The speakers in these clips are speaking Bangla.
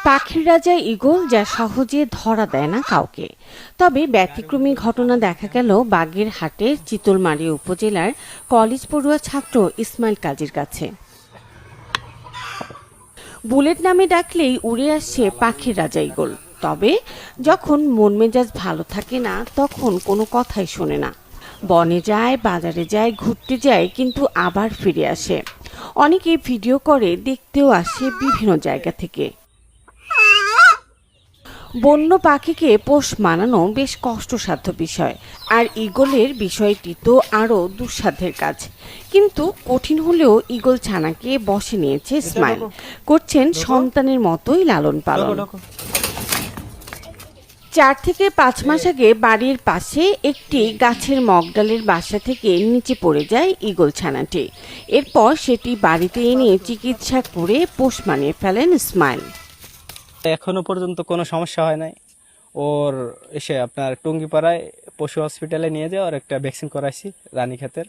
পাখির রাজা ঈগল যা সহজে ধরা দেয় না কাউকে। তবে ব্যতিক্রমী ঘটনা দেখা গেল বাগেরহাটের চিতলমারী উপজেলার কলেজ পড়ুয়া ছাত্র ইসমাইল কাজীর কাছে। বুলেট নামে ডাকলেই উড়ে আসছে পাখির রাজা ঈগল। তবে যখন মন মেজাজ ভালো থাকে না তখন কোনো কথাই শোনে না। বনে যায়, বাজারে যায়, ঘুরতে যায়, কিন্তু আবার ফিরে আসে। অনেকে ভিডিও করে, দেখতেও আসে বিভিন্ন জায়গা থেকে। বন্য পাখিকে পোষ মানানো বেশ কষ্টসাধ্য বিষয়, আর ঈগলের বিষয়টি তো আরও দুঃসাধ্যের কাজ। কিন্তু কঠিন হলেও ঈগল ছানাকে বশে নিয়েছে ইসমাইল, করছেন সন্তানের মতোই লালন পালন। 4 থেকে 5 মাস আগে বাড়ির পাশে একটি গাছের মগডালের বাসা থেকে নিচে পড়ে যায় ঈগল ছানাটি। এরপর সেটি বাড়িতে এনে চিকিৎসা করে পোষ মানিয়ে ফেলেন ইসমাইল। এখনো পর্যন্ত কোনো সমস্যা হয় নাই। ওর এসে আপনার টুঙ্গিপাড়ায় পশু হসপিটালে নিয়ে যাওয়ার একটা ভ্যাকসিন করাইছি রানীক্ষেতের।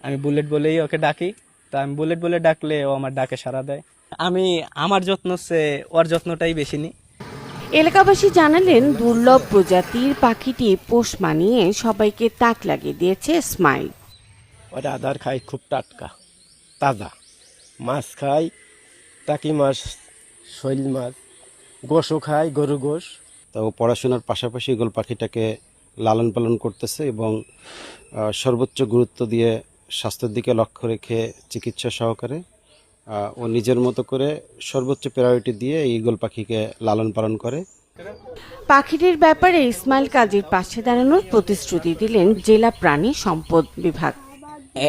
আমি বুলেট বলেই ওকে ডাকি, তা আমি বুলেট বলে ডাকলে ও আমার ডাকে সাড়া দেয়। আমি আমার যত্ন চেয়ে ওর যত্নটাই বেশি নিই। এলাকাবাসী জানালেন, দুর্লভ প্রজাতির পাখিটি পোষ মানিয়ে সবাইকে তাক লাগিয়ে দিয়েছে ইসমাইল। ওটা আদার খাই খুব টাটকা তাজা, মাছ খাই, টাকি মাছ, শৈল মাছ, গোশও খাই, গরু গোশ। তো পড়াশোনার পাশাপাশি ঈগল পাখিটাকে লালন পালন করতেছে এবং সর্বোচ্চ গুরুত্ব দিয়ে স্বাস্থ্যের দিকে লক্ষ্য রেখে চিকিৎসা সহকারে ও নিজের মতো করে সর্বোচ্চ প্রায়োরিটি দিয়ে ঈগল পাখিকে লালন পালন করে। পাখিটির ব্যাপারে ইসমাইল কাজীর পাশে দাঁড়ানোর প্রতিশ্রুতি দিলেন জেলা প্রাণী সম্পদ বিভাগ।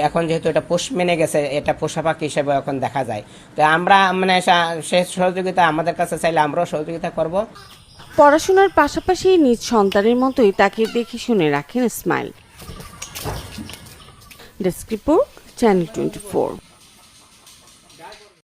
এখন যেহেতু এটা পোষ মেনে গেছে, এটা পোষা পাখি হিসেবে এখন দেখা যায়, তো আমরা সে সহযোগিতা আমাদের কাছে চাইলে আমরাও সহযোগিতা করব। পড়াশোনার পাশাপাশি নিজ সন্তানের মতোই তাকে দেখে শুনে রাখেন ইসমাইল। Desk report, channel 24।